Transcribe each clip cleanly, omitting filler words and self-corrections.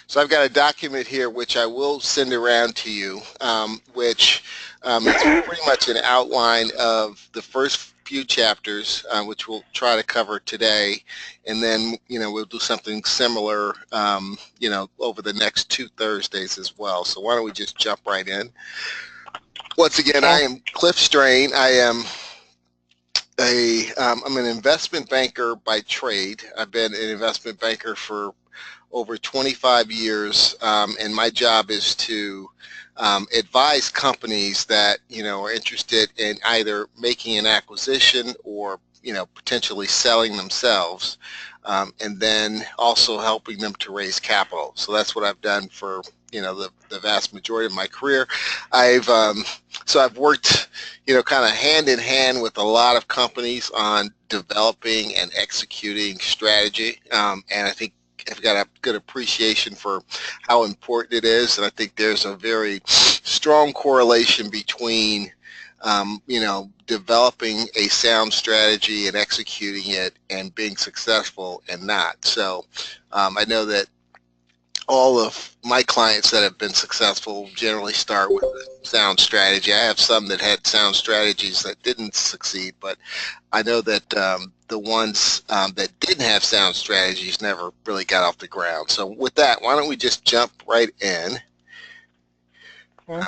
So I've got a document here which I will send around to you, which is pretty much an outline of the first few chapters, which we'll try to cover today, and then we'll do something similar, over the next 2 Thursdays as well. So why don't we just jump right in? Once again, I am Cliff Strain. I'm an investment banker by trade. I've been an investment banker for over 25 years, and my job is to advise companies that are interested in either making an acquisition or potentially selling themselves, and then also helping them to raise capital. So that's what I've done for the vast majority of my career. I've worked kind of hand in hand with a lot of companies on developing and executing strategy, and I think I've got a good appreciation for how important it is, and I think there's a very strong correlation between developing a sound strategy and executing it and being successful and not. So I know that all of my clients that have been successful generally start with a sound strategy. I have some that had sound strategies that didn't succeed, but I know that the ones that didn't have sound strategies never really got off the ground. So with that, why don't we just jump right in? I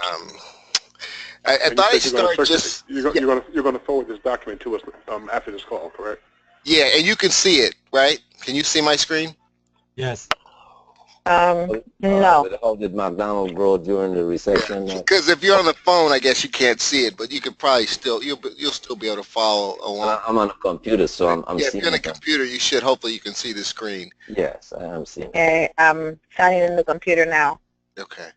thought I'd start just... You're going to forward this document to us after this call, correct? Yeah, and you can see it, right? Can you see my screen? Yes. No. But how did McDonald's grow during the recession? Because if you're on the phone, I guess you can't see it, but you can probably you'll still be able to follow along. I'm on a computer, so I'm yeah, seeing. If you're on a computer, hopefully you can see the screen. Yes, I am seeing. Okay, I'm signing in the computer now. Okay.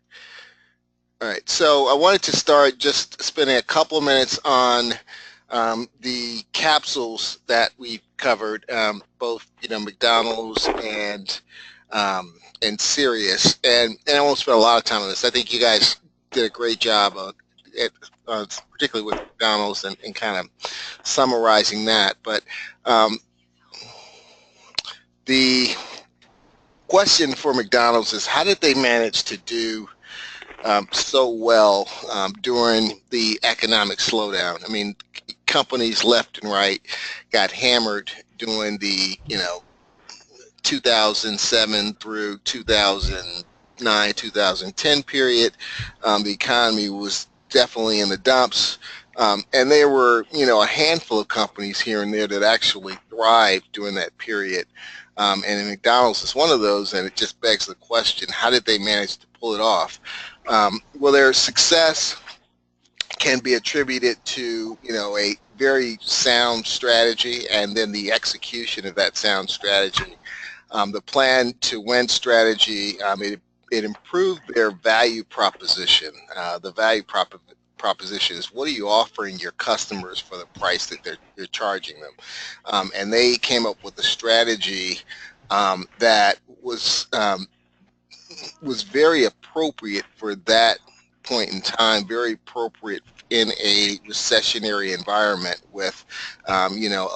All right. So I wanted to start just spending a couple of minutes on the capsules that we covered, both McDonald's and Sirius, and I won't spend a lot of time on this. I think you guys did a great job particularly with McDonald's and kind of summarizing that. But the question for McDonald's is, how did they manage to do so well during the economic slowdown? I mean, companies left and right got hammered during the 2007 through 2009, 2010 period. The economy was definitely in the dumps, and there were a handful of companies here and there that actually thrived during that period, and McDonald's is one of those. And it just begs the question, how did they manage to pull it off? Well, their success can be attributed to a very sound strategy, and then the execution of that sound strategy. The plan to win strategy, it improved their value proposition. The value proposition is, what are you offering your customers for the price that you're charging them? And they came up with a strategy that was very appropriate for that point in time, very appropriate in a recessionary environment with a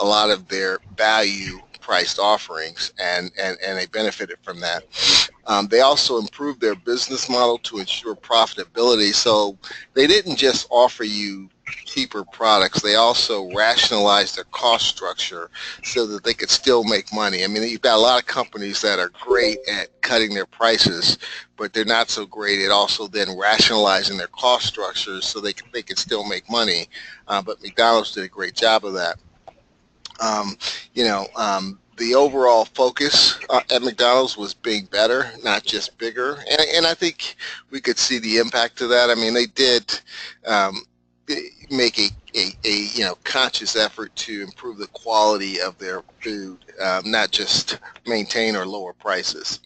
lot of their value priced offerings, and they benefited from that. They also improved their business model to ensure profitability. So they didn't just offer you cheaper products, they also rationalized their cost structure so that they could still make money. I mean, you've got a lot of companies that are great at cutting their prices, but they're not so great at also then rationalizing their cost structures so they could still make money. But McDonald's did a great job of that. The overall focus at McDonald's was being better, not just bigger, and I think we could see the impact of that. I mean, they did make a conscious effort to improve the quality of their food, not just maintain or lower prices.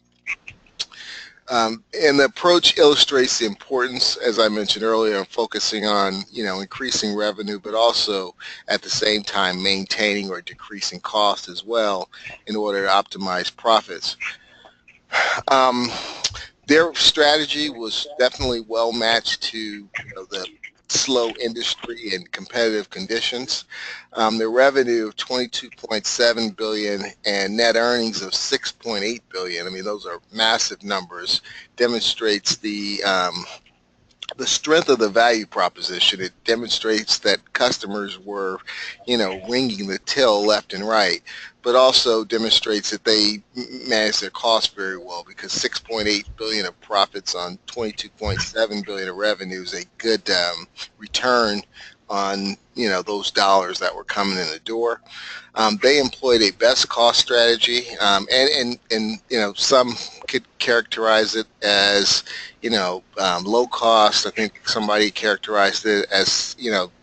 And the approach illustrates the importance, as I mentioned earlier, of focusing on increasing revenue, but also at the same time maintaining or decreasing costs as well in order to optimize profits. Their strategy was definitely well matched to the slow industry and competitive conditions. Their revenue of 22.7 billion and net earnings of 6.8 billion. I mean, those are massive numbers. Demonstrates the strength of the value proposition. It demonstrates that customers were, ringing the till left and right, but also demonstrates that they manage their costs very well, because 6.8 billion of profits on 22.7 billion of revenue is a good return on those dollars that were coming in the door. They employed a best cost strategy, and some could characterize it as low cost. I think somebody characterized it as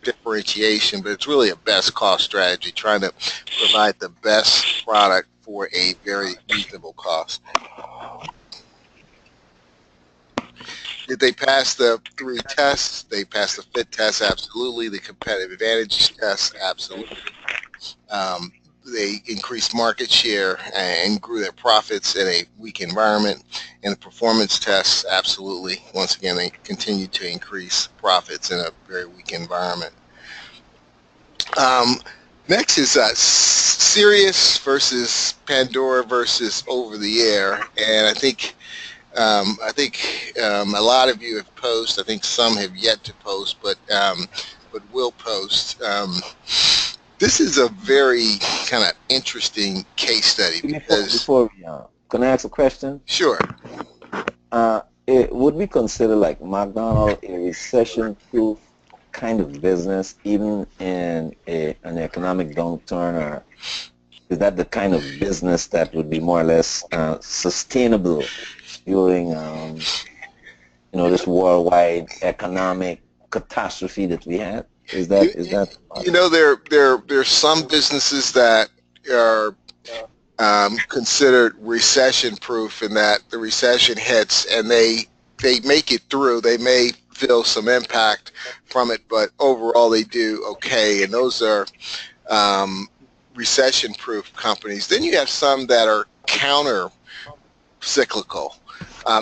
differentiation, but it's really a best cost strategy, trying to provide the best product for a very reasonable cost. Did they pass the 3 tests? They passed the fit test, absolutely. The competitive advantage test, absolutely. They increased market share and grew their profits in a weak environment. And the performance tests, absolutely. Once again, they continued to increase profits in a very weak environment. Next is Sirius versus Pandora versus over the air, and I think a lot of you have posted. I think some have yet to post, but will post. This is a very kind of interesting case study because. Before we, can I ask a question? Sure. Would we consider like McDonald's a recession-proof kind of business, even in an economic downturn, or is that the kind of business that would be more or less sustainable during this worldwide economic catastrophe that we had? Is that there's some businesses that are considered recession proof, in that the recession hits and they make it through. They may feel some impact from it, but overall they do okay, and those are recession proof companies. Then you have some that are counter cyclical,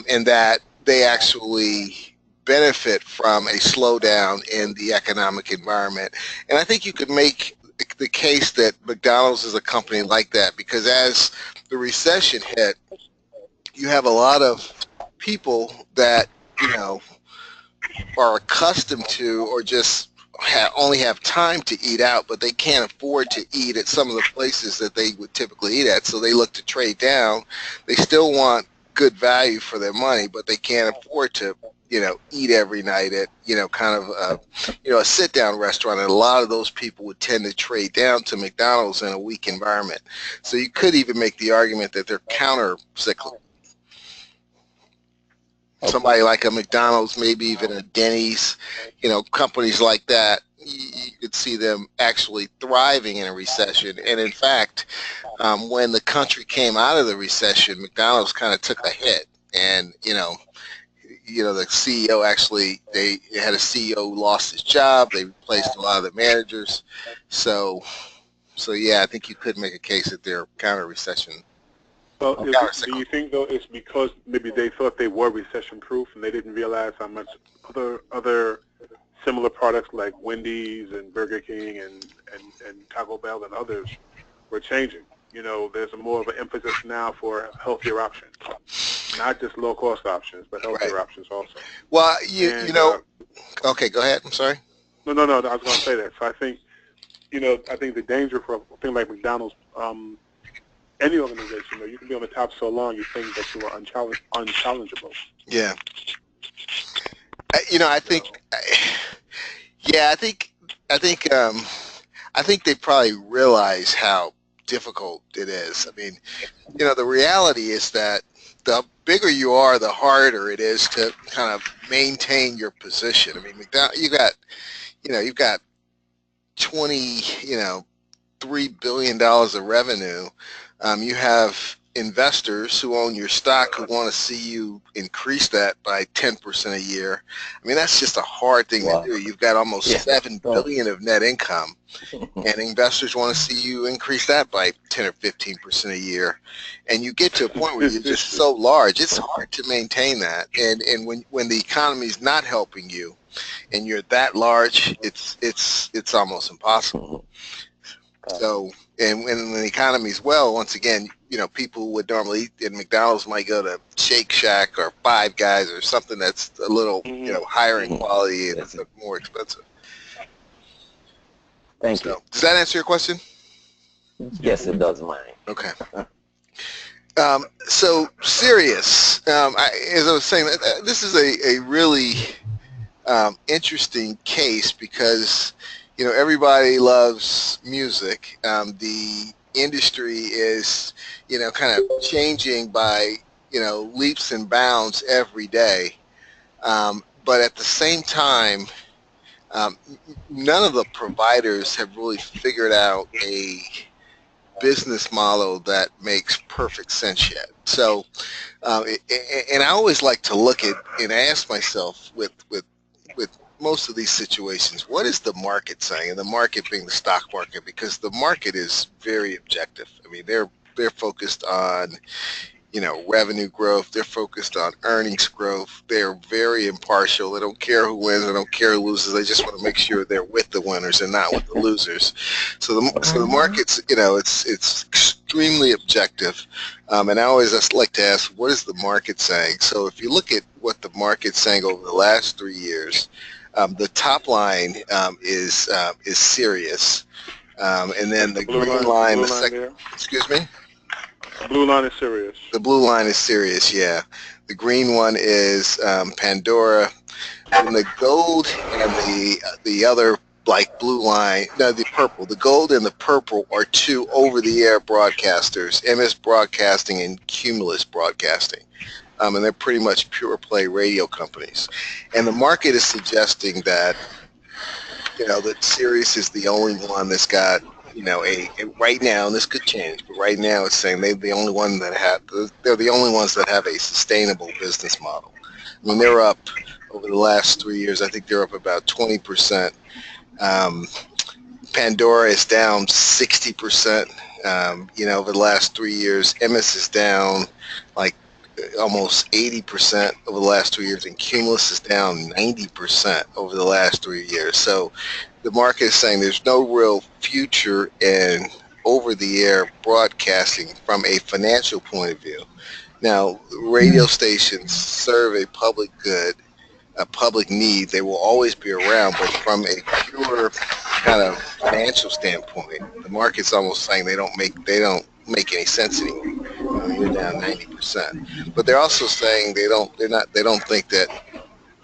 in that they actually benefit from a slowdown in the economic environment. And I think you could make the case that McDonald's is a company like that, because as the recession hit, you have a lot of people that are accustomed to, or just only have time to eat out, but they can't afford to eat at some of the places that they would typically eat at, so they look to trade down. They still want good value for their money, but they can't afford to eat every night at kind of a sit-down restaurant, and a lot of those people would tend to trade down to McDonald's in a weak environment. So you could even make the argument that they're counter-cyclical. Somebody like a McDonald's, maybe even a Denny's, companies like that, you could see them actually thriving in a recession. And in fact, when the country came out of the recession, McDonald's kind of took a hit, and the CEO actually, they had a CEO who lost his job. They replaced a lot of the managers. So yeah, I think you could make a case that they're counter-recession. Well, do you think, though, it's because maybe they thought they were recession-proof and they didn't realize how much other similar products like Wendy's and Burger King and Taco Bell and others were changing? There's more of an emphasis now for healthier options, not just low-cost options, but healthier options also. Well, okay, go ahead. I'm sorry. No, I was going to say that. So I think, I think the danger for a thing like McDonald's, any organization, you can be on the top so long you think that you are unchallengeable. Yeah. I think they probably realize how difficult it is. I mean, the reality is that the bigger you are, the harder it is to kind of maintain your position. I mean, you've got $3 billion of revenue. You have investors who own your stock who want to see you increase that by 10% a year. I mean, that's just a hard thing to do. You've got almost $7 billion of net income, and investors want to see you increase that by 10 or 15% a year. And you get to a point where you're just so large, it's hard to maintain that. And when the economy is not helping you, and you're that large, it's almost impossible. So, and when the economy's well, once again, you know, people would normally eat at McDonald's might go to Shake Shack or Five Guys or something that's a little, you know, higher in quality and more expensive. Thank you. Does that answer your question? Yes, it does, mine. Okay. So Sirius, as I was saying, this is a really interesting case because, you know, everybody loves music. The industry is, you know, kind of changing by, you know, leaps and bounds every day. But at the same time, none of the providers have really figured out a business model that makes perfect sense yet. So, and I always like to look at and ask myself with most of these situations, what is the market saying? And the market being the stock market, because the market is very objective. I mean, they're focused on, you know, revenue growth. They're focused on earnings growth. They're very impartial. They don't care who wins. They don't care who loses. They just want to make sure they're with the winners and not with the losers. So the market's, you know, it's extremely objective. And I always just like to ask, what is the market saying? So if you look at what the market's saying over the last 3 years, the top line is Sirius, and then the green line, the second. Excuse me. Blue line is Sirius. The blue line is Sirius, yeah. The green one is Pandora, and the gold and the other like blue line, no, the purple. The gold and the purple are two over-the-air broadcasters, MS Broadcasting and Cumulus Broadcasting. And they're pretty much pure play radio companies. And the market is suggesting that, you know, that Sirius is the only one that's got, you know, right now, and this could change, but right now it's saying they're the only ones that have a sustainable business model. I mean, they're up over the last 3 years. I think they're up about 20%. Pandora is down 60%. You know, over the last 3 years, MS is down like almost 80% over the last 2 years, and Cumulus is down 90% over the last 3 years. So the market is saying there's no real future in over-the-air broadcasting from a financial point of view. Now, radio stations serve a public good, a public need. They will always be around, but from a pure kind of financial standpoint, the market's almost saying they don't make any sense anymore. You're down 90%, but they're also saying they don't think that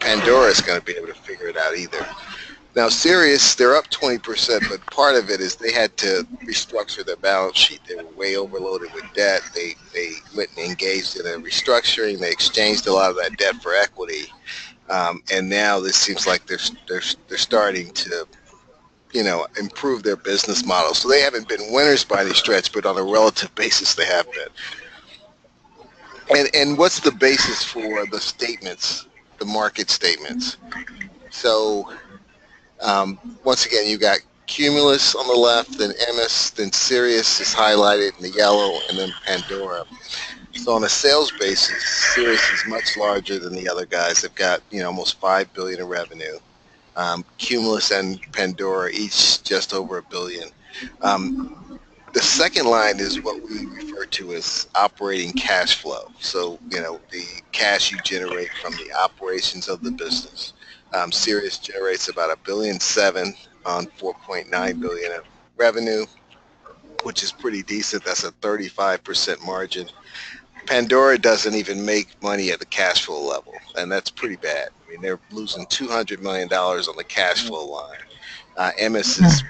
Pandora is going to be able to figure it out either. Now, Sirius, they're up 20%, but part of it is they had to restructure their balance sheet. They were way overloaded with debt. They went and engaged in a restructuring. They exchanged a lot of that debt for equity, and now this seems like they're starting to, you know, improve their business model. So they haven't been winners by any stretch, but on a relative basis, they have been. And what's the basis for the statements, the market statements? So once again, you got Cumulus on the left, then MS, then Sirius is highlighted in the yellow, and then Pandora. So on a sales basis, Sirius is much larger than the other guys. They've got, you know, almost $5 billion in revenue. Cumulus and Pandora each just over $1 billion. The second line is what we refer to as operating cash flow. So, you know, the cash you generate from the operations of the business. Sirius generates about $1.7 billion on $4.9 billion of revenue, which is pretty decent. That's a 35% margin. Pandora doesn't even make money at the cash flow level, and that's pretty bad. I mean, they're losing $200 million on the cash flow line. MS is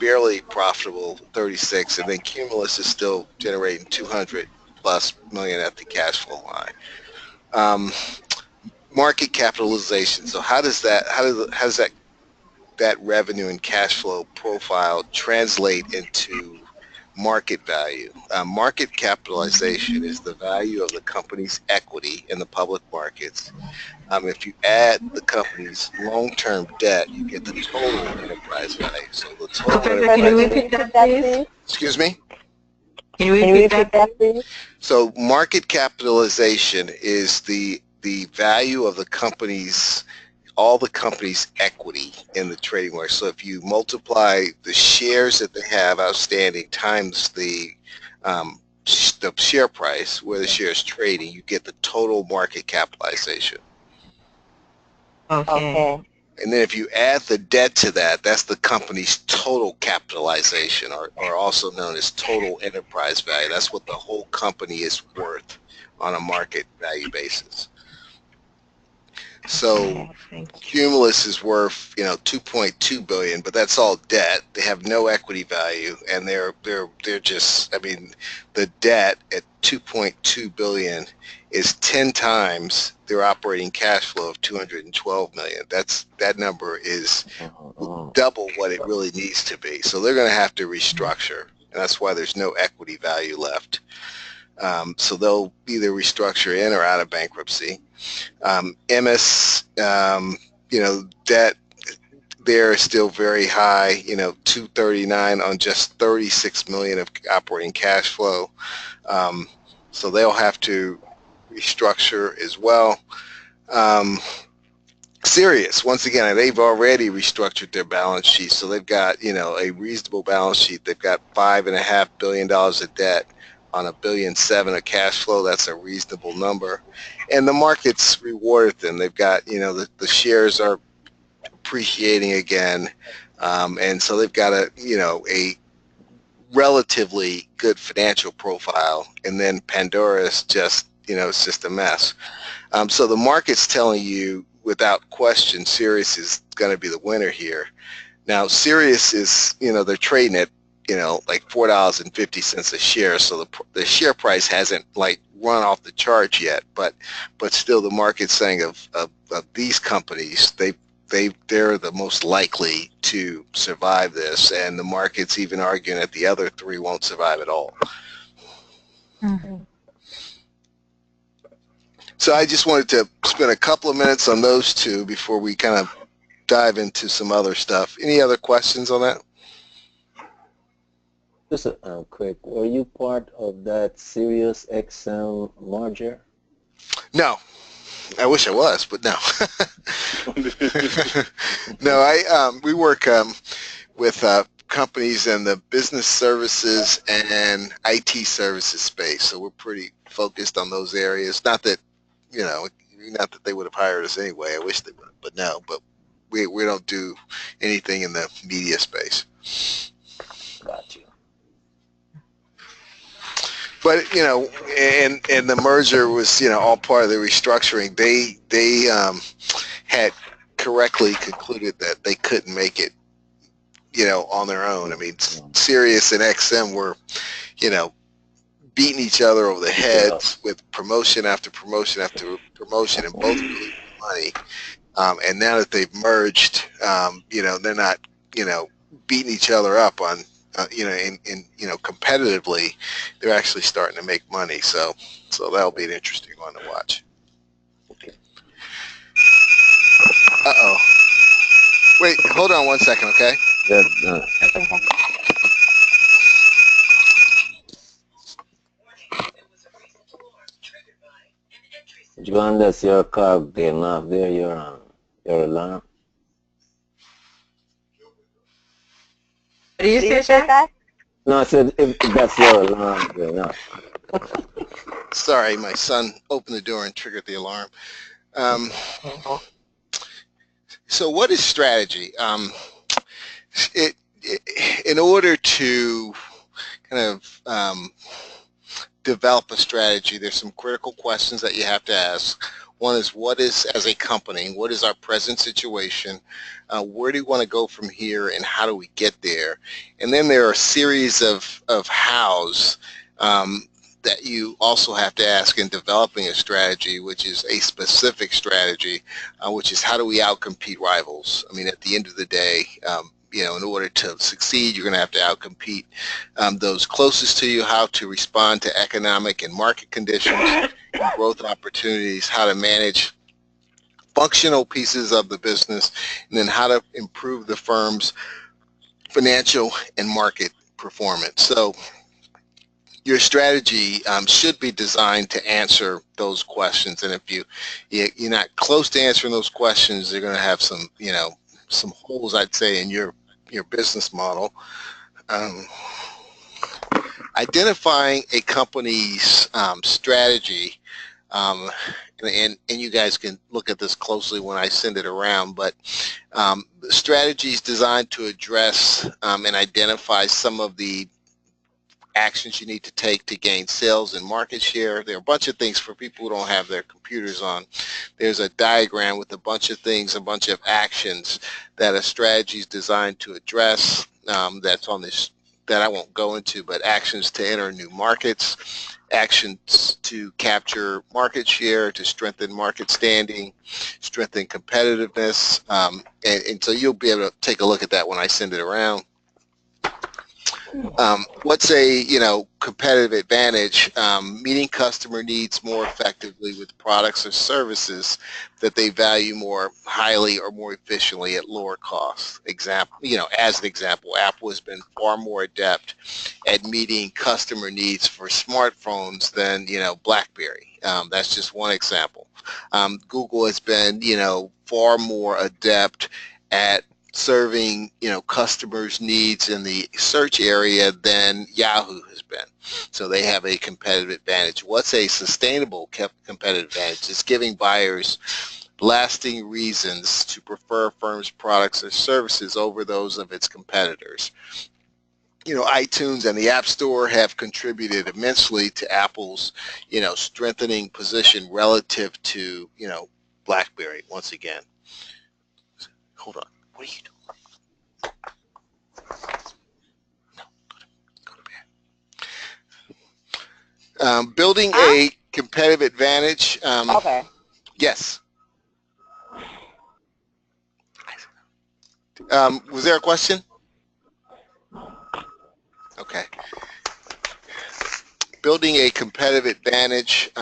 barely profitable, 36, and then Cumulus is still generating 200 plus million at the cash flow line. Market capitalization. So how does that revenue and cash flow profile translate into market value. Market capitalization is the value of the company's equity in the public markets. If you add the company's long-term debt, you get the total enterprise value. So the total Professor, enterprise. can you repeat that, please? Excuse me? Can you repeat that, please? So market capitalization is the value of the company's, all the company's equity in the trading market. So if you multiply the shares that they have outstanding times the share price where the share is trading, you get the total market capitalization. Okay. And then if you add the debt to that, that's the company's total capitalization, or also known as total enterprise value. That's what the whole company is worth on a market value basis. So Cumulus is worth, $2.2 billion, but that's all debt. They have no equity value, and they're just, I mean, the debt at $2.2 billion is 10 times their operating cash flow of $212 million. That number is double what it really needs to be. So they're going to have to restructure, and that's why there's no equity value left. So they'll either restructure in or out of bankruptcy. MS, debt there is still very high, $239 on just $36 million of operating cash flow. So they'll have to restructure as well. Sirius, once again, they've already restructured their balance sheet, so they've got, a reasonable balance sheet. They've got $5.5 billion of debt on $1.7 billion of cash flow. That's a reasonable number. And the market's rewarded them. They've got, the shares are appreciating again. And so they've got a relatively good financial profile. And then Pandora's just, it's just a mess. So the market's telling you without question, Sirius is going to be the winner here. Now, Sirius is, they're trading at, like $4.50 a share. So the share price hasn't run off the charts yet, but still the market's saying of these companies, they're the most likely to survive this, and the market's even arguing that the other three won't survive at all. Mm-hmm. So I just wanted to spend a couple of minutes on those two before we kind of dive into some other stuff. Any other questions on that? Just quick, were you part of that Sirius XM merger? No. I wish I was, but no. No, we work with companies in the business services and IT services space, so we're pretty focused on those areas. Not that, not that they would have hired us anyway. I wish they would, but no. But we don't do anything in the media space. Got you. But and the merger was all part of the restructuring. They had correctly concluded that they couldn't make it on their own. I mean, Sirius and XM were beating each other over the heads with promotion after promotion after promotion, and both really money. And now that they've merged, they're not beating each other up on. Competitively, they're actually starting to make money. So that'll be an interesting one to watch. Uh-oh. Wait, hold on one second, okay? John, that's your car getting off there, your alarm. Did you say that? No, I said if that's your alarm going off. Sorry, my son opened the door and triggered the alarm. So what is strategy? In order to kind of develop a strategy, there's some critical questions that you have to ask. One is, as a company, what is our present situation? Where do we want to go from here, and how do we get there? And then there are a series of hows that you also have to ask in developing a strategy, which is a specific strategy, which is how do we outcompete rivals? I mean, at the end of the day, in order to succeed, you're going to have to outcompete those closest to you, how to respond to economic and market conditions, growth opportunities, how to manage functional pieces of the business, and then how to improve the firm's financial and market performance. So your strategy should be designed to answer those questions, and if you're not close to answering those questions, you're going to have some some holes, I'd say, in your business model. Identifying a company's strategy, and you guys can look at this closely when I send it around, but strategies designed to address and identify some of the actions you need to take to gain sales and market share. There are a bunch of things for people who don't have their computers on. There's a diagram with a bunch of things, a bunch of actions that a strategy is designed to address. That's on this, that I won't go into, but actions to enter new markets, actions to capture market share, to strengthen market standing, strengthen competitiveness, and so you'll be able to take a look at that when I send it around. What's a competitive advantage? Meeting customer needs more effectively with products or services that they value more highly or more efficiently at lower cost. Example, as an example, Apple has been far more adept at meeting customer needs for smartphones than BlackBerry. That's just one example. Google has been far more adept at serving customers' needs in the search area than Yahoo has been. So they have a competitive advantage. What's a sustainable competitive advantage? It's giving buyers lasting reasons to prefer a firm's products or services over those of its competitors. iTunes and the App Store have contributed immensely to Apple's strengthening position relative to BlackBerry. Once again, hold on. What are you doing? No, go to bed. Building a competitive advantage. Okay. Yes. Was there a question? Okay. Building a competitive advantage.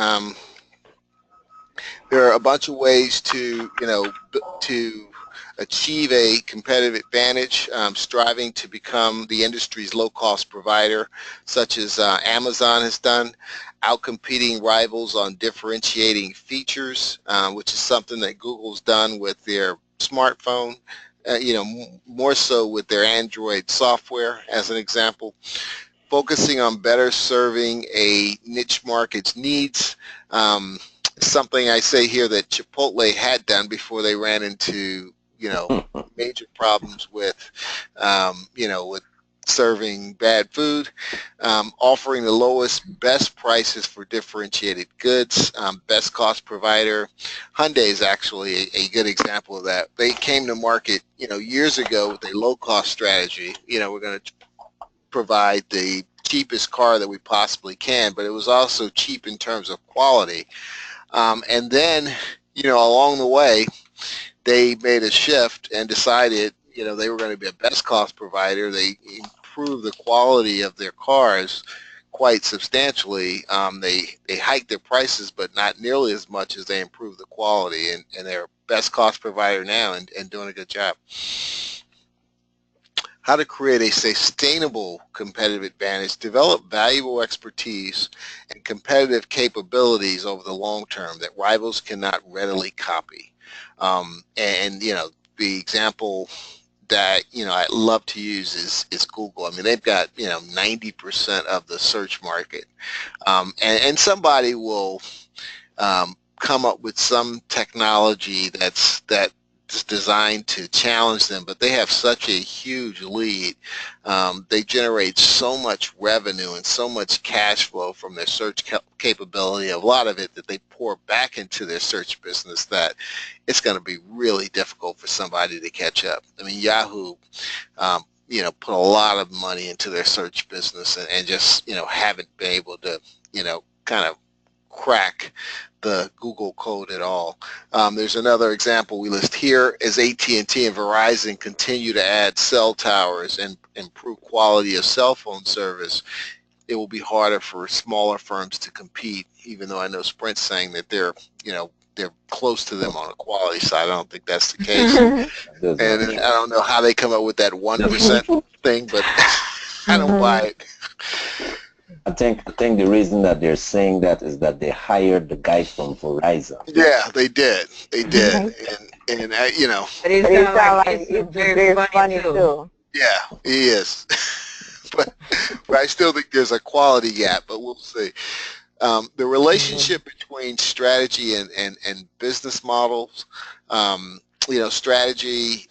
There are a bunch of ways to achieve a competitive advantage, striving to become the industry's low-cost provider, such as Amazon has done, outcompeting rivals on differentiating features, which is something that Google's done with their smartphone, more so with their Android software, as an example. Focusing on better serving a niche market's needs, something I say here that Chipotle had done before they ran into major problems with with serving bad food. Offering the lowest, best prices for differentiated goods, best cost provider. Hyundai is actually a good example of that. They came to market years ago with a low cost strategy. We're going to provide the cheapest car that we possibly can, but it was also cheap in terms of quality. And then along the way, they made a shift and decided, they were going to be a best cost provider. They improved the quality of their cars quite substantially. They hiked their prices, but not nearly as much as they improved the quality, and they're best cost provider now and doing a good job. How to create a sustainable competitive advantage: develop valuable expertise and competitive capabilities over the long term that rivals cannot readily copy. The example that I love to use is Google. I mean, they've got 90% of the search market, and somebody will come up with some technology that's designed to challenge them, but they have such a huge lead. They generate so much revenue and so much cash flow from their search capability, a lot of it that they pour back into their search business, that it's going to be really difficult for somebody to catch up. I mean, Yahoo put a lot of money into their search business and just haven't been able to kind of crack the Google code at all. There's another example we list here. As AT&T and Verizon continue to add cell towers and improve quality of cell phone service, it will be harder for smaller firms to compete, even though I know Sprint's saying that they're close to them on a quality side. I don't think that's the case. And I don't know how they come up with that 1% thing, but I don't buy it. I think the reason that they're saying that is that they hired the guy from Verizon. Yeah, they did. They did. And you know. But it sounds like it's very funny too. Yeah, he is. but I still think there's a quality gap, but we'll see. The relationship between strategy and business models, strategy,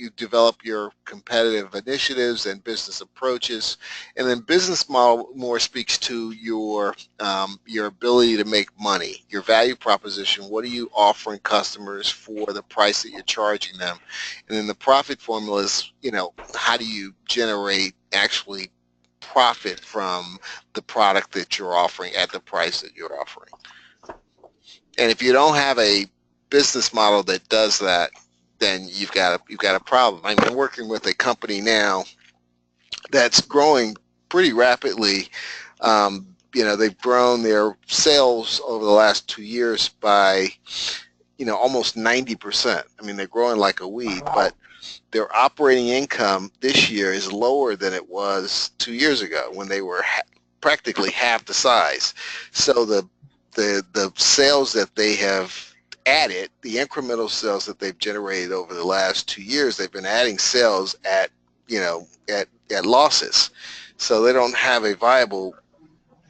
you develop your competitive initiatives and business approaches, and then business model more speaks to your ability to make money, your value proposition. What are you offering customers for the price that you're charging them? And then the profit formula is, how do you generate actually profit from the product that you're offering at the price that you're offering? And if you don't have a business model that does that, then you've got a problem. I'm working with a company now that's growing pretty rapidly. They've grown their sales over the last 2 years by, almost 90%. I mean, they're growing like a weed, but their operating income this year is lower than it was 2 years ago when they were practically half the size. So the sales that they have added, the incremental sales that they've generated over the last 2 years, they've been adding sales at losses. So they don't have a viable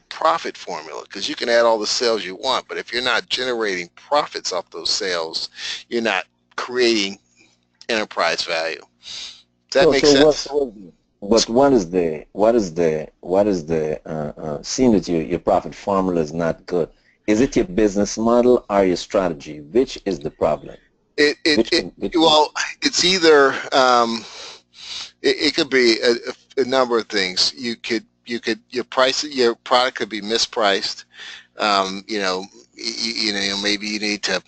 profit formula, because you can add all the sales you want, but if you're not generating profits off those sales, you're not creating enterprise value. Does that make sense? But what is the seeing that your profit formula is not good? Is it your business model or your strategy? Which is the problem? Well, it's either it could be a number of things. Your product could be mispriced. Maybe you need to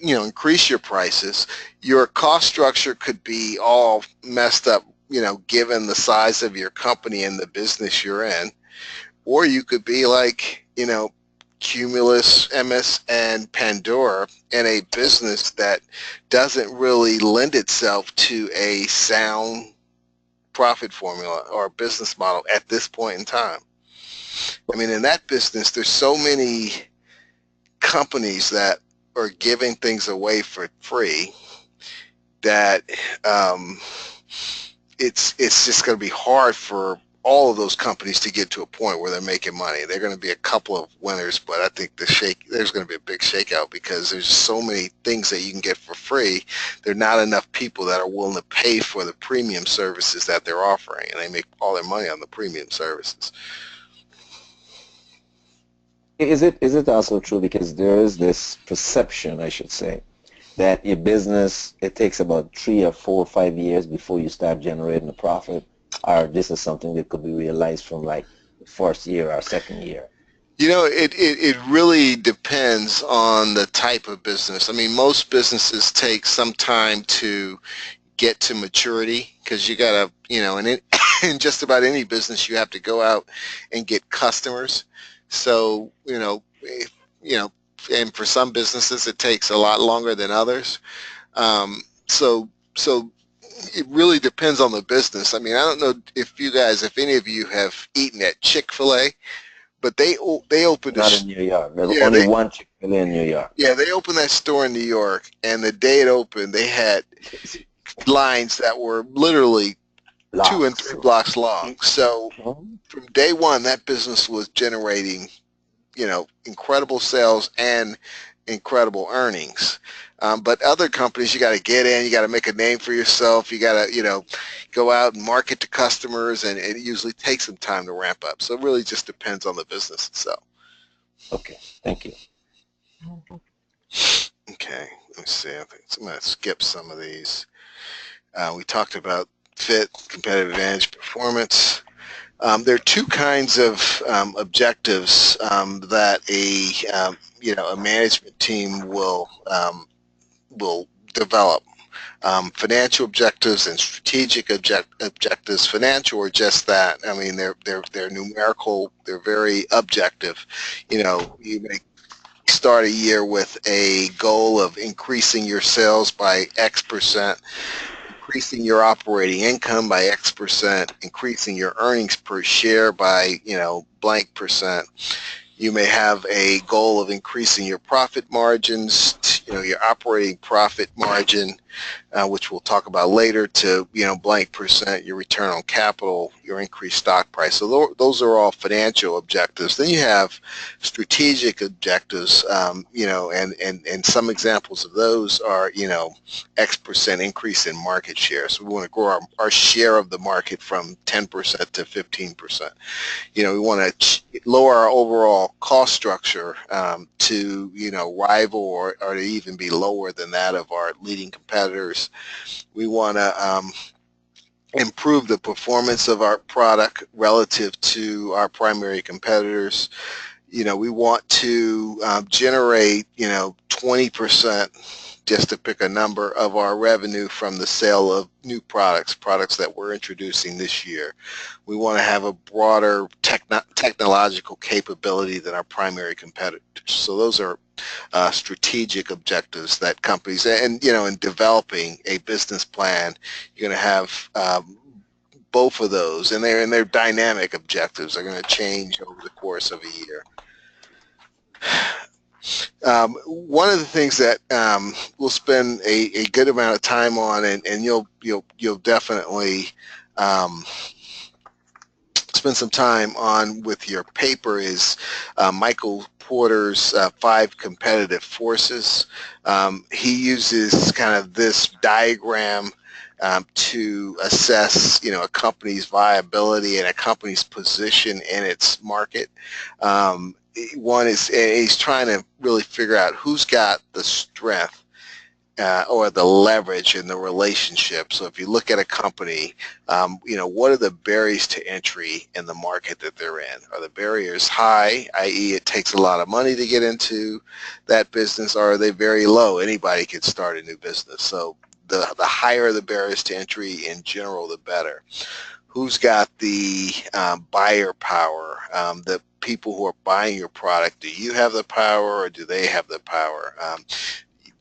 increase your prices. Your cost structure could be all messed up, given the size of your company and the business you're in. Or you could be like, Cumulus, MS, and Pandora in a business that doesn't really lend itself to a sound profit formula or business model at this point in time. I mean, in that business, there's so many companies that are giving things away for free that it's just going to be hard for all of those companies to get to a point where they're making money. They're going to be a couple of winners, but I think there's going to be a big shakeout, because there's so many things that you can get for free. There are not enough people that are willing to pay for the premium services that they're offering, and they make all their money on the premium services. Is it also true, because there is this perception, I should say, that your business, it takes about 3 or 4 or 5 years before you start generating a profit, or this is something that could be realized from like the first year or second year? It really depends on the type of business. I mean, most businesses take some time to get to maturity, because you got to, in just about any business, you have to go out and get customers. So, and for some businesses, it takes a lot longer than others. So it really depends on the business. I mean, I don't know if any of you have eaten at Chick-fil-A, but they opened not in New York. There's only one Chick-fil-A in New York. Yeah, they opened that store in New York, and the day it opened, they had lines that were literally 2 and 3 blocks long. So from day one, that business was generating, incredible sales and incredible earnings. But other companies, you got to get in, you got to make a name for yourself, you got to, go out and market to customers, and it usually takes some time to ramp up. So it really just depends on the business itself. Okay, thank you. Okay, let me see. I think I'm going to skip some of these. We talked about fit, competitive advantage, performance. There are two kinds of objectives that a management team will develop. Financial objectives and strategic objectives. Financial are just that. I mean, they're numerical. They're very objective. You know, you may start a year with a goal of increasing your sales by X%, increasing your operating income by X%, increasing your earnings per share by, blank percent. You may have a goal of increasing your profit margins, your operating profit margin, which we'll talk about later, to, blank percent, your return on capital, your increased stock price. So those are all financial objectives. Then you have strategic objectives, and some examples of those are, X% increase in market share. So we want to grow our share of the market from 10% to 15%. We want to lower our overall cost structure to, rival or to even be lower than that of our leading competitors. We want to improve the performance of our product relative to our primary competitors. We want to generate, 20%, just to pick a number, of our revenue from the sale of new products that we're introducing this year. We want to have a broader technological capability than our primary competitors. So those are strategic objectives that companies, and in developing a business plan, you're going to have both of those, and they're dynamic objectives. They're going to change over the course of a year. One of the things that we'll spend a good amount of time on, and you'll definitely spend some time on with your paper, is Michael Porter's 5 competitive forces. He uses kind of this diagram to assess, a company's viability and a company's position in its market. One is, he's trying to really figure out who's got the strength or the leverage in the relationship. So if you look at a company, what are the barriers to entry in the market that they're in? Are the barriers high, i.e. it takes a lot of money to get into that business, or are they very low? Anybody can start a new business. So the higher the barriers to entry in general, the better. Who's got the buyer power? The people who are buying your product, do you have the power or do they have the power?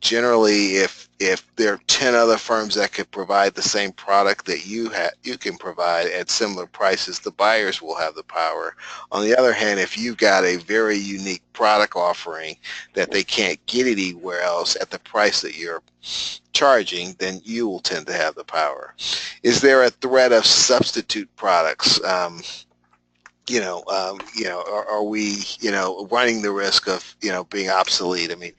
Generally, if there are 10 other firms that could provide the same product that you can provide at similar prices, the buyers will have the power. On the other hand, if you've got a very unique product offering that they can't get anywhere else at the price that you're charging, then you will tend to have the power. Is there a threat of substitute products? Are we, running the risk of, being obsolete? I mean,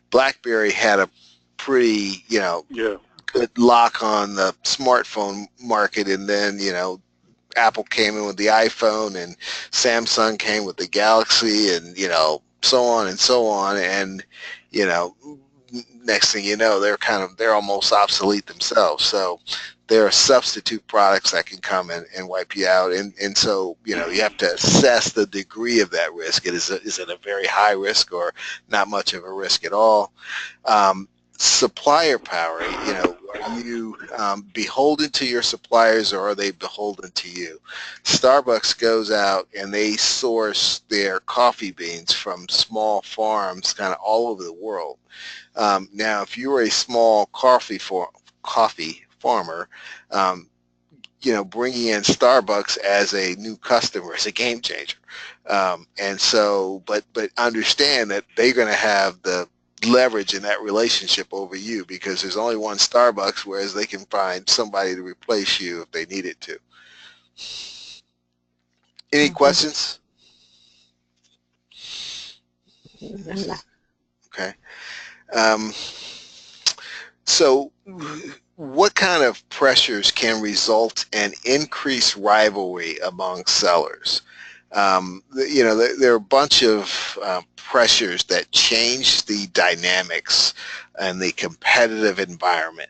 BlackBerry had a pretty, good lock on the smartphone market, and then, Apple came in with the iPhone, and Samsung came with the Galaxy, and, so on and so on. And, next thing you know, they're almost obsolete themselves. So there are substitute products that can come and wipe you out. And so, you have to assess the degree of that risk. Is it a very high risk or not much of a risk at all? Supplier power, are you beholden to your suppliers, or are they beholden to you? Starbucks goes out and they source their coffee beans from small farms kind of all over the world. Now, if you were a small coffee farmer, bringing in Starbucks as a new customer is a game changer. And so, but understand that they're going to have the leverage in that relationship over you, because there's only one Starbucks, whereas they can find somebody to replace you if they needed to. Any questions? Okay. So what kind of pressures can result in increased rivalry among sellers? there are a bunch of pressures that change the dynamics and the competitive environment.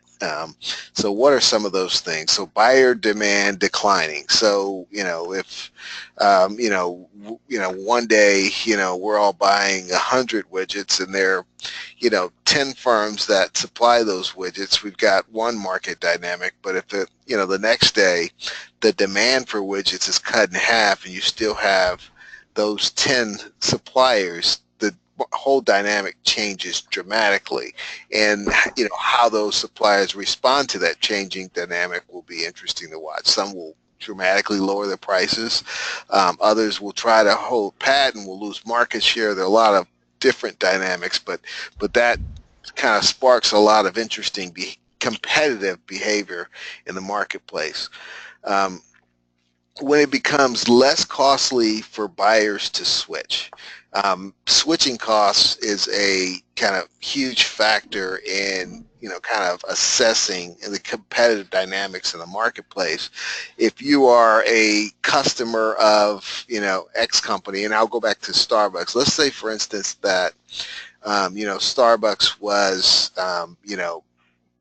So what are some of those things? So buyer demand declining. So, if, one day, we're all buying 100 widgets and there are, 10 firms that supply those widgets, we've got one market dynamic. But if the next day, the demand for widgets is cut in half and you still have those 10 suppliers, the whole dynamic changes dramatically. And how those suppliers respond to that changing dynamic will be interesting to watch. Some will dramatically lower their prices. Others will try to hold pat and will lose market share. There are a lot of different dynamics, but that kind of sparks a lot of interesting competitive behavior in the marketplace. When it becomes less costly for buyers to switch. Switching costs is a kind of huge factor in, kind of assessing the competitive dynamics in the marketplace. If you are a customer of, X company, and I'll go back to Starbucks. Let's say, for instance, that, Starbucks was,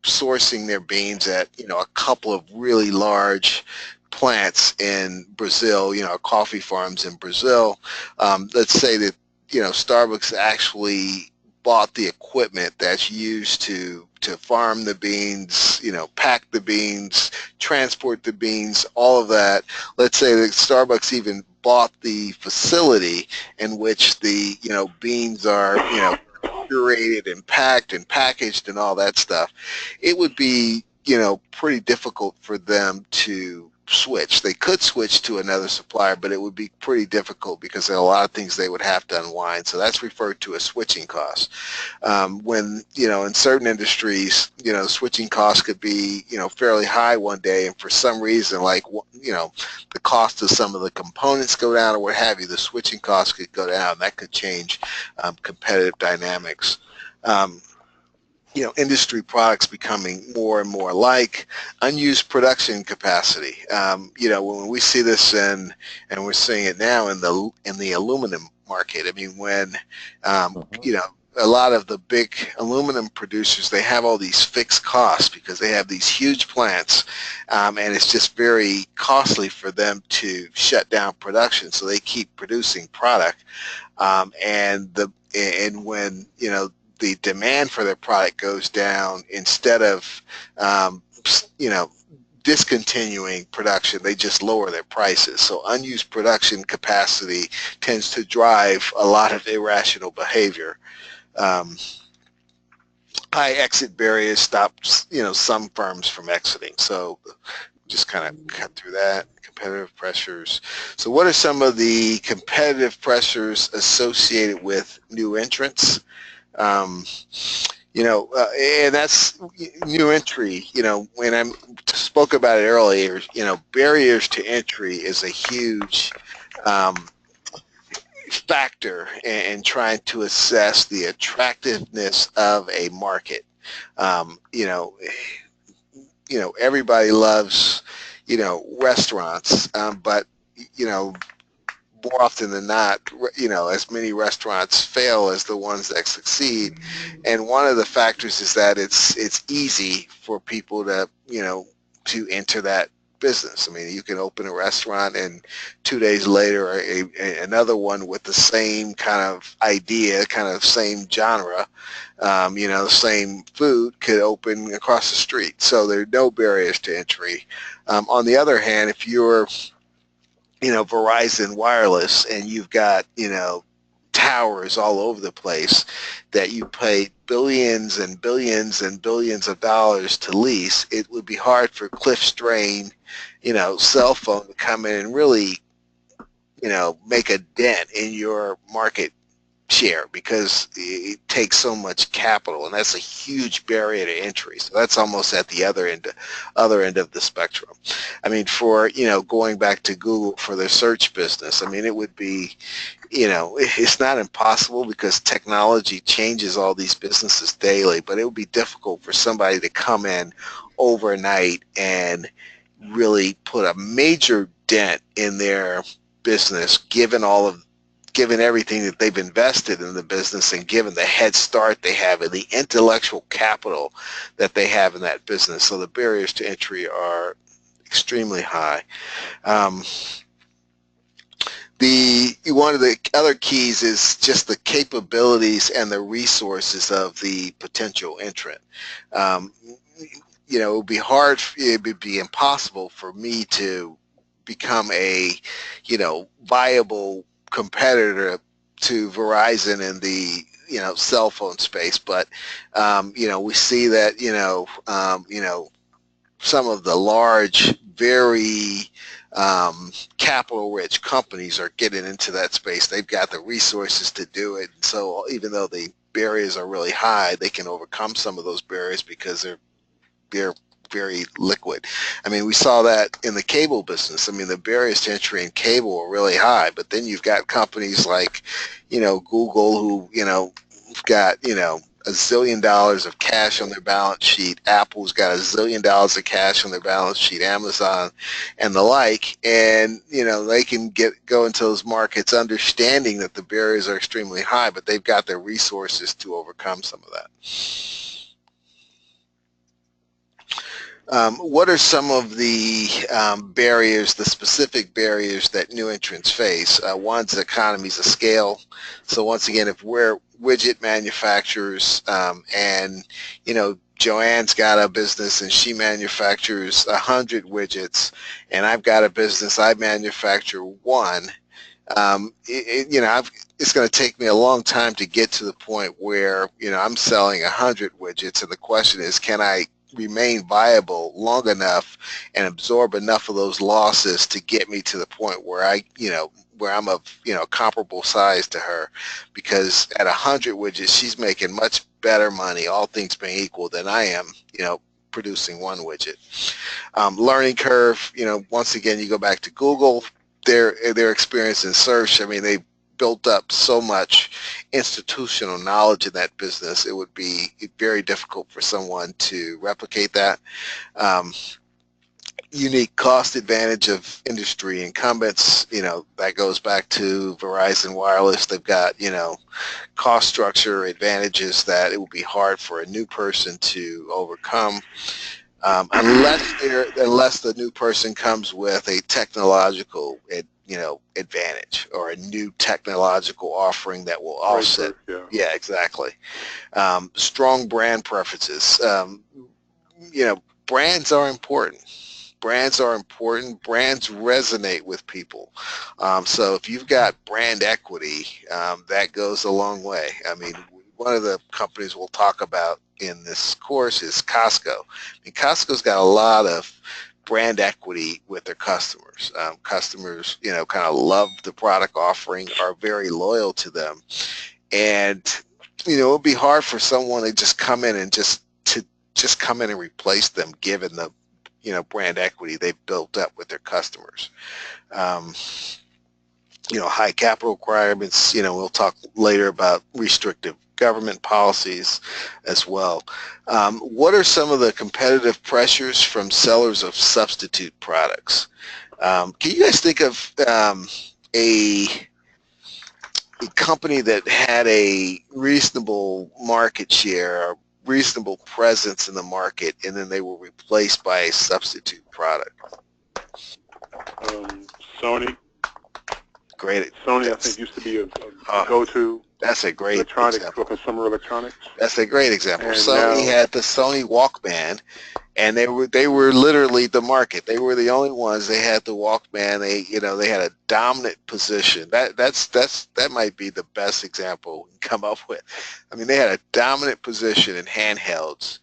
sourcing their beans at, a couple of really large plants in Brazil, coffee farms in Brazil. Let's say that, Starbucks actually bought the equipment that's used to farm the beans, pack the beans, transport the beans, all of that. Let's say that Starbucks even bought the facility in which the, beans are, curated and packed and packaged and all that stuff. It would be, pretty difficult for them to switch. They could switch to another supplier, but it would be pretty difficult because there are a lot of things they would have to unwind. So that's referred to as switching costs. When, in certain industries, switching costs could be, fairly high one day, and for some reason, like, the cost of some of the components go down or what have you, the switching costs could go down. That could change competitive dynamics. Industry products becoming more and more like unused production capacity. When we see this and we're seeing it now in the aluminum market. I mean, when a lot of the big aluminum producers, they have all these fixed costs because they have these huge plants, and it's just very costly for them to shut down production. So they keep producing product, and when the demand for their product goes down, instead of discontinuing production, they just lower their prices. So unused production capacity tends to drive a lot of irrational behavior. High exit barriers stop some firms from exiting. So just kind of cut through that. Competitive pressures. So what are some of the competitive pressures associated with new entrants? And that's new entry. When I spoke about it earlier, barriers to entry is a huge factor in trying to assess the attractiveness of a market. Everybody loves, restaurants, but, more often than not, as many restaurants fail as the ones that succeed. And one of the factors is that it's easy for people to, to enter that business. I mean, you can open a restaurant and 2 days later, another one with the same kind of idea, kind of same genre, same food could open across the street. So there are no barriers to entry. On the other hand, if you're Verizon Wireless and you've got, towers all over the place that you pay billions and billions and billions of dollars to lease, it would be hard for Cliffstrain, cell phone to come in and really, make a dent in your market share because it takes so much capital, and that's a huge barrier to entry. So that's almost at the other end of the spectrum. I mean, for going back to Google for their search business, I mean, it would be, it's not impossible because technology changes all these businesses daily, but it would be difficult for somebody to come in overnight and really put a major dent in their business, given everything that they've invested in the business and given the head start they have and the intellectual capital that they have in that business. So the barriers to entry are extremely high. One of the other keys is just the capabilities and the resources of the potential entrant. It would be hard, it would be impossible for me to become a, viable competitor to Verizon in the, cell phone space. But, we see that, some of the large, very capital-rich companies are getting into that space. They've got the resources to do it. So even though the barriers are really high, they can overcome some of those barriers because they're very liquid. I mean, we saw that in the cable business. I mean, the barriers to entry in cable are really high, but then you've got companies like, Google, who, got, $1 zillion of cash on their balance sheet. Apple's got $1 zillion of cash on their balance sheet. Amazon and the like, and they can go into those markets understanding that the barriers are extremely high, but they've got their resources to overcome some of that. What are some of the barriers, the specific barriers that new entrants face? One's economies of scale. So once again, if we're widget manufacturers and, Joanne's got a business and she manufactures 100 widgets and I've got a business, I manufacture one, it's going to take me a long time to get to the point where, I'm selling 100 widgets, and the question is, can I remain viable long enough and absorb enough of those losses to get me to the point where where I'm of, comparable size to her? Because at 100 widgets, she's making much better money, all things being equal, than I am, producing one widget. Learning curve, once again, you go back to Google, their experience in search. I mean, they built up so much institutional knowledge in that business, it would be very difficult for someone to replicate that. Unique cost advantage of industry incumbents, that goes back to Verizon Wireless. They've got, cost structure advantages that it would be hard for a new person to overcome. Unless the new person comes with a technological advantage or a new technological offering that will offset. Yeah, exactly. Strong brand preferences. Brands are important. Brands are important. Brands resonate with people. So if you've got brand equity, that goes a long way. I mean, one of the companies we'll talk about in this course is Costco. I mean, Costco's got a lot of brand equity with their customers. Customers, kind of love the product offering, are very loyal to them. And, it would be hard for someone to just come in and just come in and replace them, given the, brand equity they've built up with their customers. High capital requirements, we'll talk later about restrictive government policies as well. What are some of the competitive pressures from sellers of substitute products? Can you guys think of a company that had a reasonable market share, or reasonable presence in the market, and then they were replaced by a substitute product? Sony. Great. Sony, I think, used to be a go-to. That's a great example. For consumer electronics. That's a great example. And Sony had the Sony Walkman, and they were literally the market. They were the only ones. They had the Walkman. They had a dominant position. That might be the best example we can come up with. I mean, they had a dominant position in handhelds.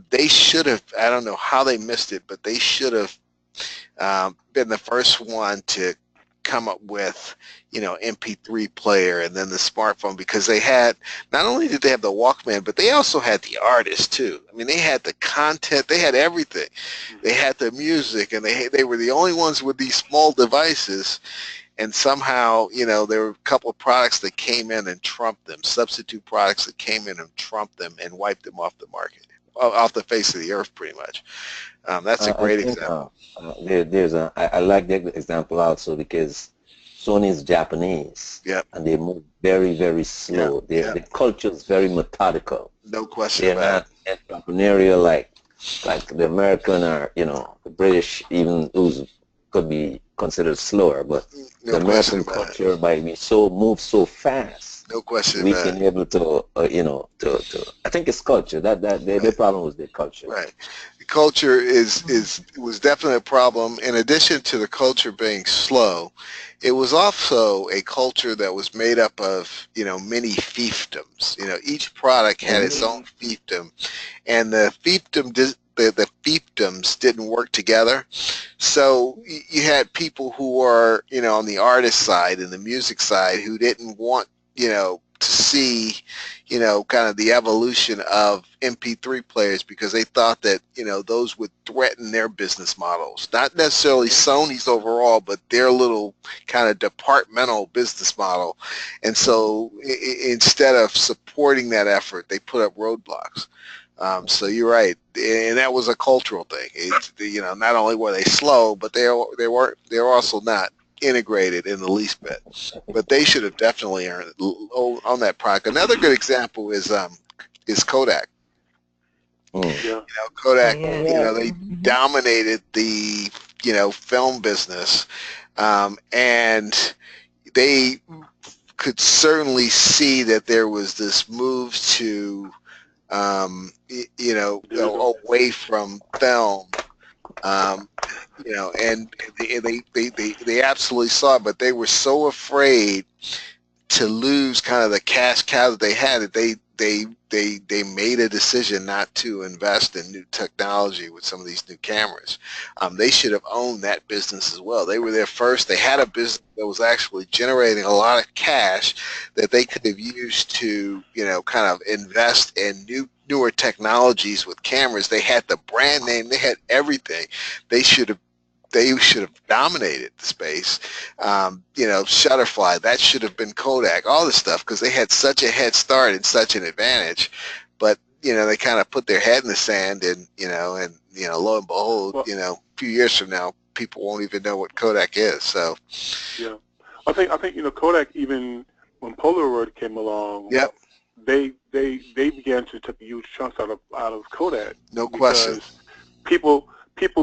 They should have, I don't know how they missed it, but they should have been the first one to come up with, MP3 player and then the smartphone, because they had, not only did they have the Walkman, but they also had the artists too. I mean, they had the content, they had everything. They had the music, and they were the only ones with these small devices. And somehow, there were a couple of products that came in and trumped them, substitute products that came in and trumped them and wiped them off the market, off the face of the earth, pretty much. That's a great example. I like that example also, because Sony is Japanese. Yep. And they move very, very slow. Yep. The culture is very methodical. No question They're about not entrepreneurial like the American or, the British, even who's could be considered slower, but No the American question about culture by we move so fast. it. No question We've about been able to, I think it's culture. That the problem was the culture. Right. The culture was definitely a problem. In addition to the culture being slow, it was also a culture that was made up of, many fiefdoms. Each product had its own fiefdom, and the fiefdoms didn't work together. So you had people who are, on the artist side and the music side who didn't want, to see, kind of the evolution of MP3 players because they thought that, those would threaten their business models. Not necessarily Sony's overall, but their little kind of departmental business model. And so instead of supporting that effort, they put up roadblocks. So you're right, and that was a cultural thing. It's, not only were they slow, but they were also not integrated in the least bit. But they should have definitely earned on that product. Another good example is Kodak. Yeah. Kodak. They dominated the film business, and they could certainly see that there was this move to away from film, and they absolutely saw it, but they were so afraid to lose kind of the cash cow that they had that they made a decision not to invest in new technology with some of these new cameras. They should have owned that business as well. They were there first. They had a business that was actually generating a lot of cash that they could have used to, kind of invest in newer technologies with cameras. They had the brand name. They had everything. They should have dominated the space. Shutterfly, that should have been Kodak, all this stuff, because they had such a head start and such an advantage. But, they kind of put their head in the sand and lo and behold, a few years from now, people won't even know what Kodak is. So, yeah, I think, Kodak, even when Polaroid came along, yep. They began to take huge chunks out of Kodak. No question. People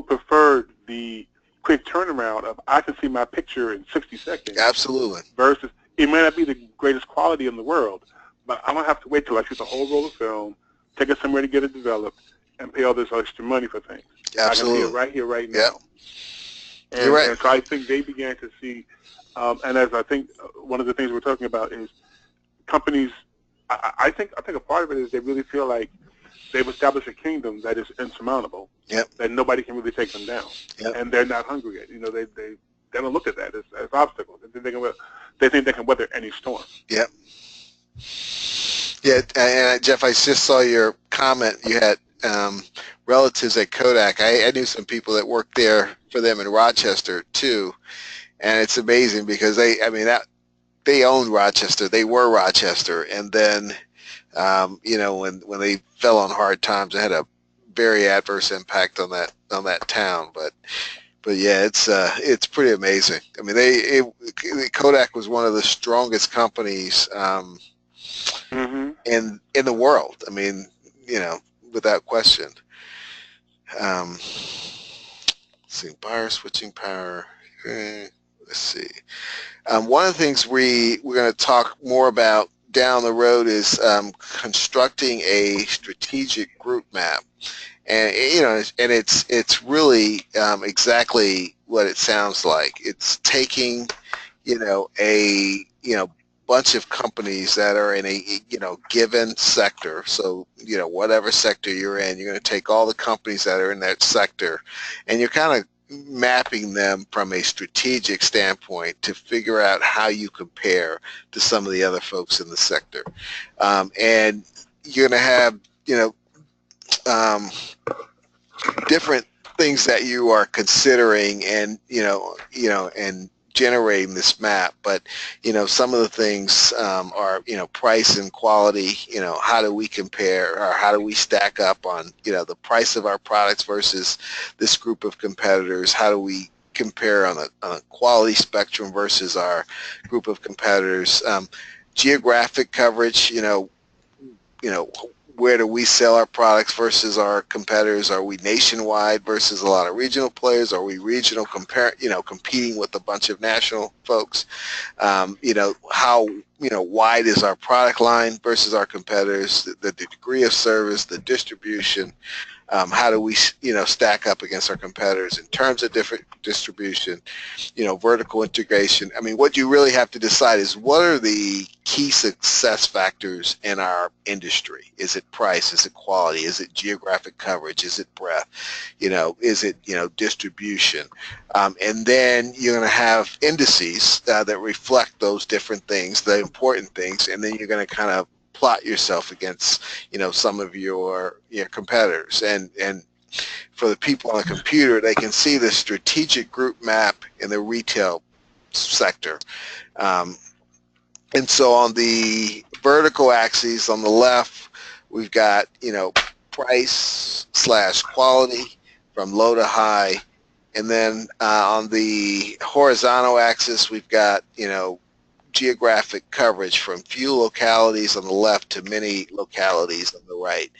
preferred the quick turnaround of I can see my picture in 60 seconds. Absolutely. Versus it may not be the greatest quality in the world, but I don't have to wait till I shoot the whole roll of film, take it somewhere to get it developed, and pay all this extra money for things. Absolutely. I can see it right here, right now. Yep. And, You're right. And so I think they began to see, and as I think one of the things we're talking about is companies. I think a part of it is they really feel like they've established a kingdom that is insurmountable. Yep. That nobody can really take them down. Yep. And they're not hungry yet. They don't look at that as obstacles. They think they can weather any storm. Yep. Yeah, and Jeff, I just saw your comment. You had relatives at Kodak. I knew some people that worked there for them in Rochester too, and it's amazing because they owned Rochester. They were Rochester, and then when they fell on hard times, it had a very adverse impact on that town. But yeah, it's pretty amazing. I mean, Kodak was one of the strongest companies in the world. I mean, without question. Let's see, buyer switching power. Let's see. One of the things we're going to talk more about down the road is constructing a strategic group map, and it's really exactly what it sounds like. It's taking a bunch of companies that are in a given sector. So whatever sector you're in, you're going to take all the companies that are in that sector, and you're kind of mapping them from a strategic standpoint to figure out how you compare to some of the other folks in the sector. And you're going to have, different things that you are considering and, and generating this map. But, some of the things are, price and quality, how do we compare or how do we stack up on, the price of our products versus this group of competitors? How do we compare on a quality spectrum versus our group of competitors. Geographic coverage, where do we sell our products versus our competitors? Are we nationwide versus a lot of regional players? Are we regional competing with a bunch of national folks? How wide is our product line versus our competitors? The degree of service, the distribution. How do we, stack up against our competitors in terms of different distribution, vertical integration? I mean, what you really have to decide is what are the key success factors in our industry? Is it price? Is it quality? Is it geographic coverage? Is it breadth? Is it, distribution? And then you're going to have indices that reflect those different things, the important things, and then you're going to kind of plot yourself against some of your competitors, and for the people on the computer, they can see the strategic group map in the retail sector, and so on the vertical axis on the left we've got price / quality from low to high, and then on the horizontal axis we've got geographic coverage from few localities on the left to many localities on the right.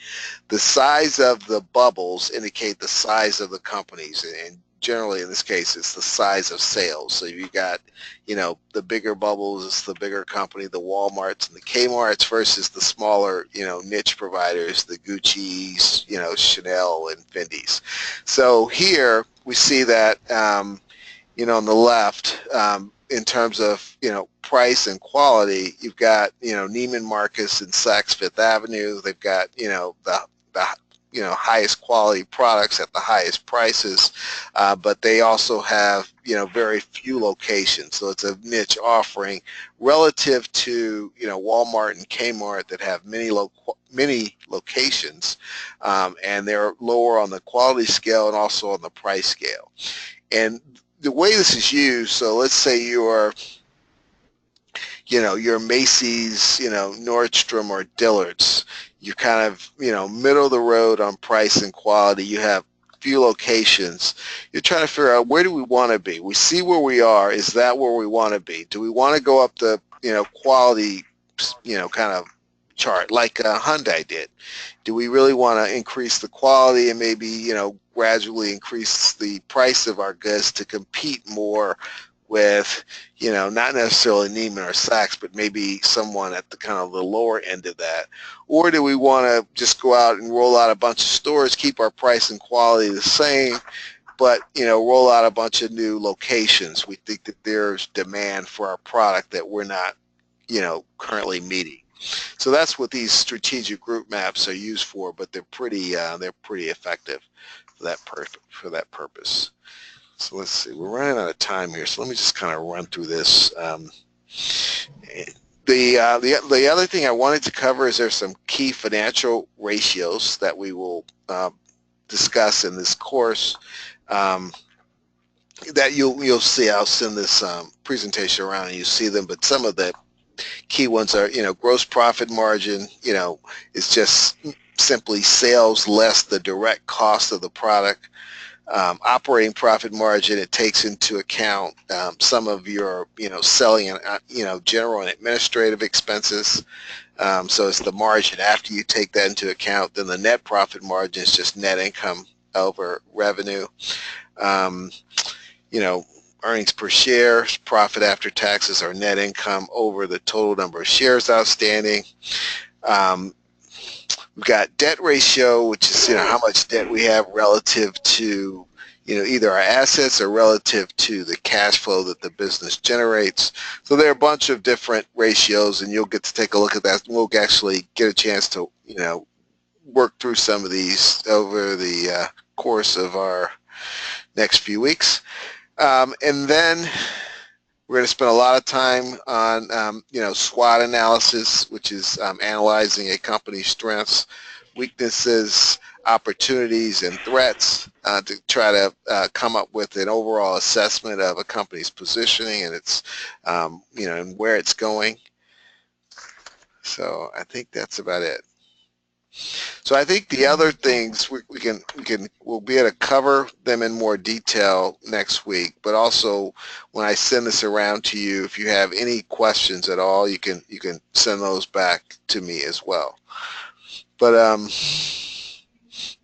The size of the bubbles indicate the size of the companies, and generally in this case it's the size of sales. So you got the bigger bubbles, it's the bigger company, the Walmarts and the Kmarts, versus the smaller niche providers, the Gucci's, Chanel and Fendi's. So here we see that on the left, in terms of price and quality, you've got Neiman Marcus and Saks Fifth Avenue. They've got the highest quality products at the highest prices, but they also have very few locations. So it's a niche offering relative to Walmart and Kmart that have many locations, and they're lower on the quality scale and also on the price scale. And the way this is used, so let's say you're Macy's, Nordstrom or Dillard's. You're kind of, middle of the road on price and quality. You have few locations. You're trying to figure out, where do we want to be? We see where we are. Is that where we want to be? Do we want to go up the, quality, kind of chart like Hyundai did? Do we really want to increase the quality and maybe, gradually increase the price of our goods to compete more with, not necessarily Neiman or Saks, but maybe someone at the kind of the lower end of that? Or do we want to just go out and roll out a bunch of stores, keep our price and quality the same, but, roll out a bunch of new locations? We think that there's demand for our product that we're not, currently meeting. So that's what these strategic group maps are used for, but they're pretty effective for that purpose. So let's see, we're running out of time here, so let me just kind of run through this. The other thing I wanted to cover is there's some key financial ratios that we will discuss in this course that you'll see. I'll send this presentation around and you see them, but some of the key ones are, gross profit margin, is just simply sales less the direct cost of the product. Operating profit margin, it takes into account some of your, selling and, general and administrative expenses. So it's the margin after you take that into account. Then the net profit margin is just net income over revenue. Earnings per share, profit after taxes, or net income over the total number of shares outstanding. We've got debt ratio, which is how much debt we have relative to either our assets or relative to the cash flow that the business generates. So there are a bunch of different ratios, and you'll get to take a look at that. We'll actually get a chance to work through some of these over the course of our next few weeks, and then we're going to spend a lot of time on, SWOT analysis, which is analyzing a company's strengths, weaknesses, opportunities, and threats to try to come up with an overall assessment of a company's positioning and its, and where it's going. So I think that's about it. So I think the other things we'll be able to cover them in more detail next week. But also, when I send this around to you, if you have any questions at all, you can send those back to me as well. But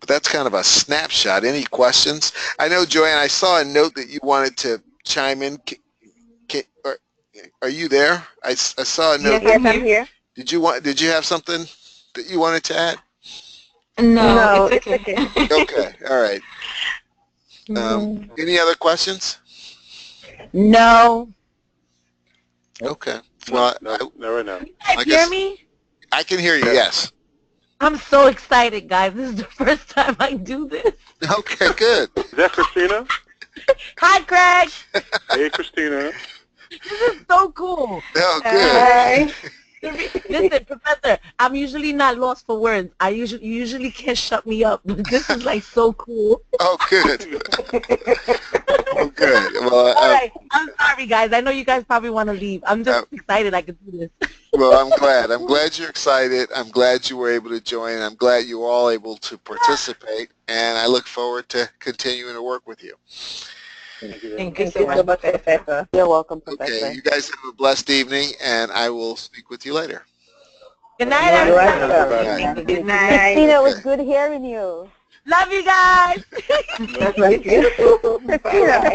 that's kind of a snapshot. Any questions? I know, Joanne, I saw a note that you wanted to chime in. Are you there? I saw a note. Yes, I'm here. Did you have something that you wanted to add? No, it's it's okay. Okay, all right. Any other questions? No. Okay. Well, no, right now. You hear me? I can hear you. Yes. I'm so excited, guys. This is the first time I do this. Okay, good. Is that Christina? Hi, Craig. Hey, Christina. This is so cool. Oh, good. Hi. Listen, Professor, I'm usually not lost for words. You usually can't shut me up, but this is like so cool. Oh, good. Oh, good. Well, All right, I'm sorry, guys. I know you guys probably want to leave. I'm just excited I could do this. well, I'm glad. I'm glad you're excited. I'm glad you were able to join. I'm glad you were all able to participate, and I look forward to continuing to work with you. Thank you Thank so you so much. much, Professor. You're welcome, Professor. Okay, you guys have a blessed evening, and I will speak with you later. Good night, You're everybody. welcome. Good night. Christina, it was good hearing you. Love you guys. That's right. Christina.